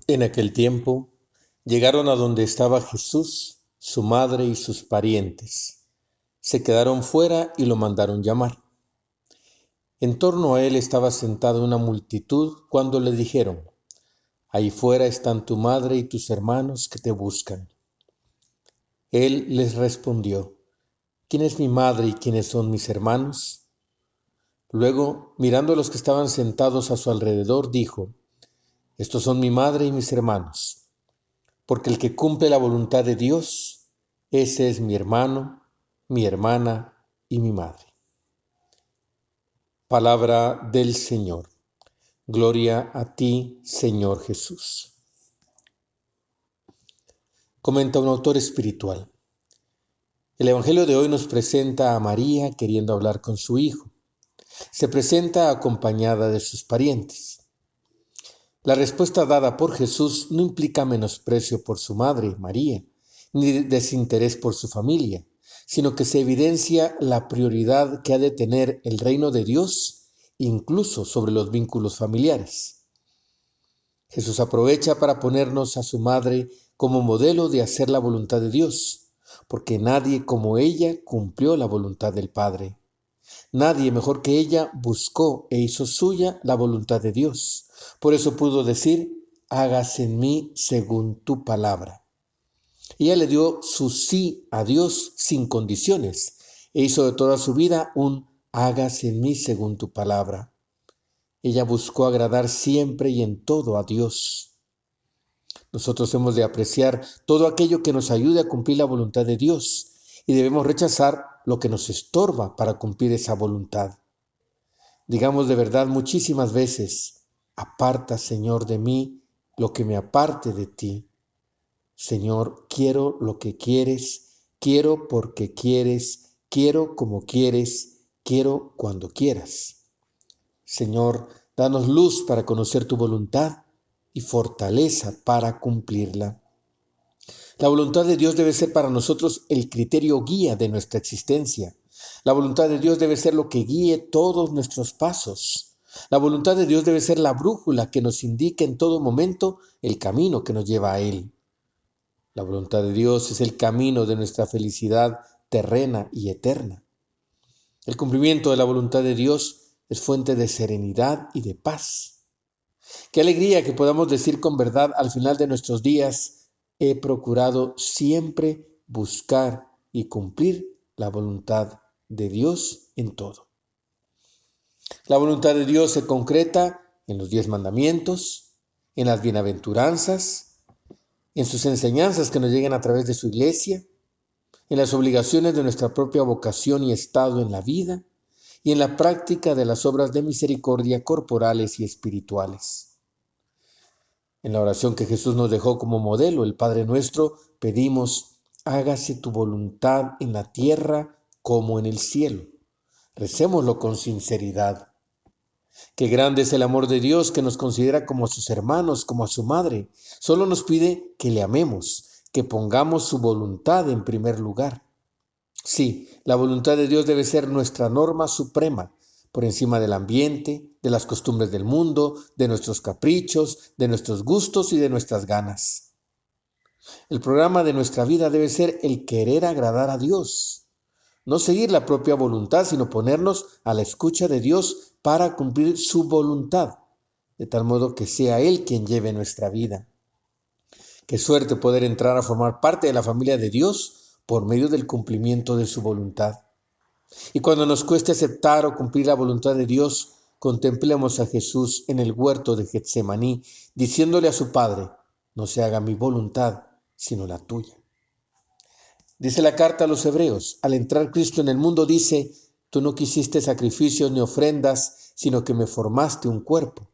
En aquel tiempo llegaron a donde estaba Jesús, su madre y sus parientes. Se quedaron fuera y lo mandaron llamar. En torno a él estaba sentada una multitud cuando le dijeron: Ahí fuera están tu madre y tus hermanos que te buscan. Él les respondió: ¿Quién es mi madre y quiénes son mis hermanos? Luego, mirando a los que estaban sentados a su alrededor, dijo: Estos son mi madre y mis hermanos. Porque el que cumple la voluntad de Dios, ese es mi hermano, mi hermana y mi madre. Palabra del Señor. Gloria a ti, Señor Jesús. Comenta un autor espiritual. El Evangelio de hoy nos presenta a María queriendo hablar con su hijo. Se presenta acompañada de sus parientes. La respuesta dada por Jesús no implica menosprecio por su madre, María, ni desinterés por su familia, sino que se evidencia la prioridad que ha de tener el reino de Dios, incluso sobre los vínculos familiares. Jesús aprovecha para ponernos a su madre como modelo de hacer la voluntad de Dios, porque nadie como ella cumplió la voluntad del Padre. Nadie mejor que ella buscó e hizo suya la voluntad de Dios. Por eso pudo decir: hágase en mí según tu palabra. Ella le dio su sí a Dios sin condiciones e hizo de toda su vida un hágase en mí según tu palabra. Ella buscó agradar siempre y en todo a Dios. Nosotros hemos de apreciar todo aquello que nos ayude a cumplir la voluntad de Dios y debemos rechazar lo que nos estorba para cumplir esa voluntad. Digamos de verdad muchísimas veces: aparta, Señor, de mí lo que me aparte de ti. Señor, quiero lo que quieres, quiero porque quieres, quiero como quieres, quiero cuando quieras. Señor, danos luz para conocer tu voluntad y fortaleza para cumplirla. La voluntad de Dios debe ser para nosotros el criterio guía de nuestra existencia. La voluntad de Dios debe ser lo que guíe todos nuestros pasos. La voluntad de Dios debe ser la brújula que nos indique en todo momento el camino que nos lleva a Él. La voluntad de Dios es el camino de nuestra felicidad terrena y eterna. El cumplimiento de la voluntad de Dios es fuente de serenidad y de paz. Qué alegría que podamos decir con verdad al final de nuestros días: he procurado siempre buscar y cumplir la voluntad de Dios en todo. La voluntad de Dios se concreta en los 10 mandamientos, en las bienaventuranzas, en sus enseñanzas que nos llegan a través de su iglesia, en las obligaciones de nuestra propia vocación y estado en la vida, y en la práctica de las obras de misericordia corporales y espirituales. En la oración que Jesús nos dejó como modelo, el Padre Nuestro, pedimos: hágase tu voluntad en la tierra como en el cielo. Recémoslo con sinceridad. Qué grande es el amor de Dios, que nos considera como a sus hermanos, como a su madre. Solo nos pide que le amemos, que pongamos su voluntad en primer lugar. Sí, la voluntad de Dios debe ser nuestra norma suprema, por encima del ambiente, de las costumbres del mundo, de nuestros caprichos, de nuestros gustos y de nuestras ganas. El programa de nuestra vida debe ser el querer agradar a Dios, no seguir la propia voluntad, sino ponernos a la escucha de Dios para cumplir su voluntad, de tal modo que sea Él quien lleve nuestra vida. Qué suerte poder entrar a formar parte de la familia de Dios por medio del cumplimiento de su voluntad. Y cuando nos cueste aceptar o cumplir la voluntad de Dios, contemplemos a Jesús en el huerto de Getsemaní, diciéndole a su Padre: no se haga mi voluntad, sino la tuya. Dice la carta a los Hebreos: al entrar Cristo en el mundo, dice: tú no quisiste sacrificios ni ofrendas, sino que me formaste un cuerpo.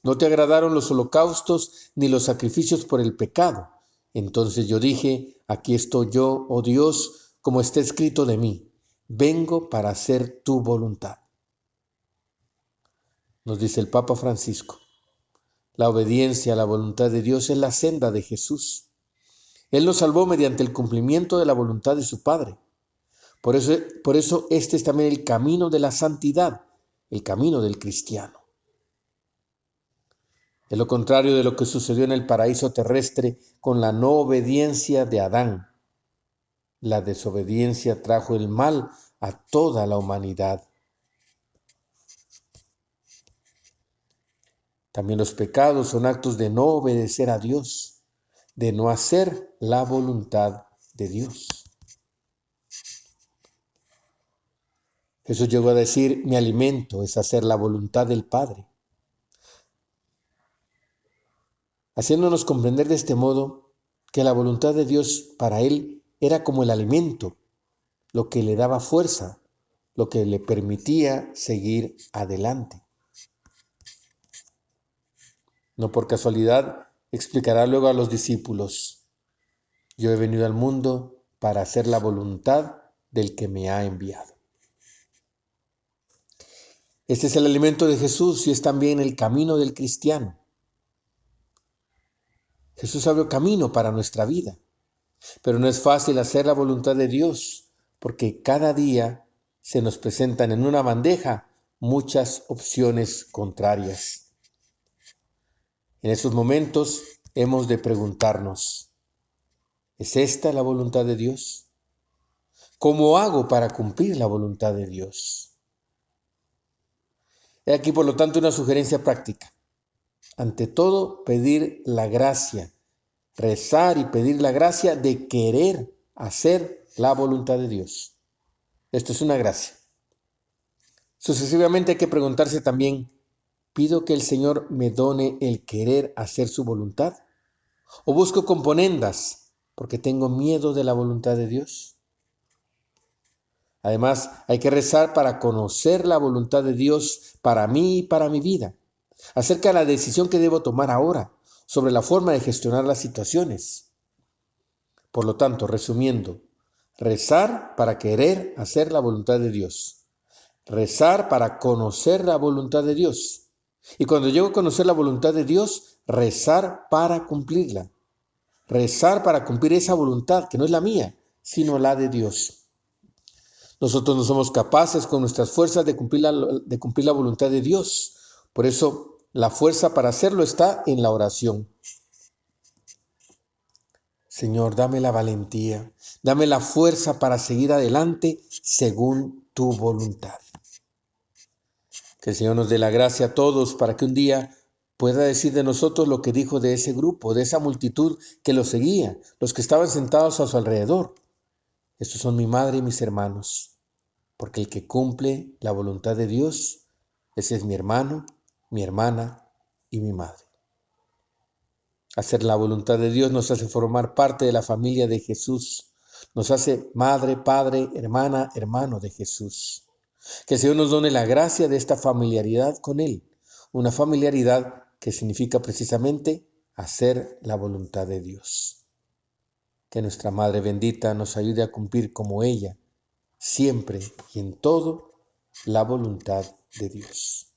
No te agradaron los holocaustos ni los sacrificios por el pecado. Entonces yo dije: aquí estoy yo, oh Dios, como está escrito de mí: vengo para hacer tu voluntad. Nos dice el Papa Francisco: la obediencia a la voluntad de Dios es la senda de Jesús. Él nos salvó mediante el cumplimiento de la voluntad de su Padre. Por eso este es también el camino de la santidad, el camino del cristiano. Es lo contrario de lo que sucedió en el paraíso terrestre con la no obediencia de Adán. La desobediencia trajo el mal a toda la humanidad. También los pecados son actos de no obedecer a Dios, de no hacer la voluntad de Dios. Jesús llegó a decir, mi alimento es hacer la voluntad del Padre. Haciéndonos comprender de este modo que la voluntad de Dios para él era como el alimento, lo que le daba fuerza, lo que le permitía seguir adelante. No por casualidad explicará luego a los discípulos, yo he venido al mundo para hacer la voluntad del que me ha enviado. Este es el alimento de Jesús y es también el camino del cristiano. Jesús abrió camino para nuestra vida, pero no es fácil hacer la voluntad de Dios porque cada día se nos presentan en una bandeja muchas opciones contrarias. En esos momentos hemos de preguntarnos, ¿es esta la voluntad de Dios? ¿Cómo hago para cumplir la voluntad de Dios? He aquí, por lo tanto, una sugerencia práctica. Ante todo, pedir la gracia, rezar y pedir la gracia de querer hacer la voluntad de Dios. Esto es una gracia. Sucesivamente hay que preguntarse también, ¿pido que el Señor me done el querer hacer su voluntad? ¿O busco componendas porque tengo miedo de la voluntad de Dios? Además, hay que rezar para conocer la voluntad de Dios para mí y para mi vida, acerca de la decisión que debo tomar ahora, sobre la forma de gestionar las situaciones. Por lo tanto, resumiendo, rezar para querer hacer la voluntad de Dios, rezar para conocer la voluntad de Dios, y cuando llego a conocer la voluntad de Dios, rezar para cumplirla, rezar para cumplir esa voluntad que no es la mía, sino la de Dios. Nosotros no somos capaces con nuestras fuerzas de cumplir la voluntad de Dios. Por eso la fuerza para hacerlo está en la oración. Señor, dame la valentía, dame la fuerza para seguir adelante según tu voluntad. Que el Señor nos dé la gracia a todos para que un día pueda decir de nosotros lo que dijo de ese grupo, de esa multitud que lo seguía, los que estaban sentados a su alrededor. Estos son mi madre y mis hermanos. Porque el que cumple la voluntad de Dios, ese es mi hermano, mi hermana y mi madre. Hacer la voluntad de Dios nos hace formar parte de la familia de Jesús. Nos hace madre, padre, hermana, hermano de Jesús. Que el Señor nos done la gracia de esta familiaridad con Él. Una familiaridad que significa precisamente hacer la voluntad de Dios. Que nuestra Madre bendita nos ayude a cumplir como ella siempre y en todo la voluntad de Dios.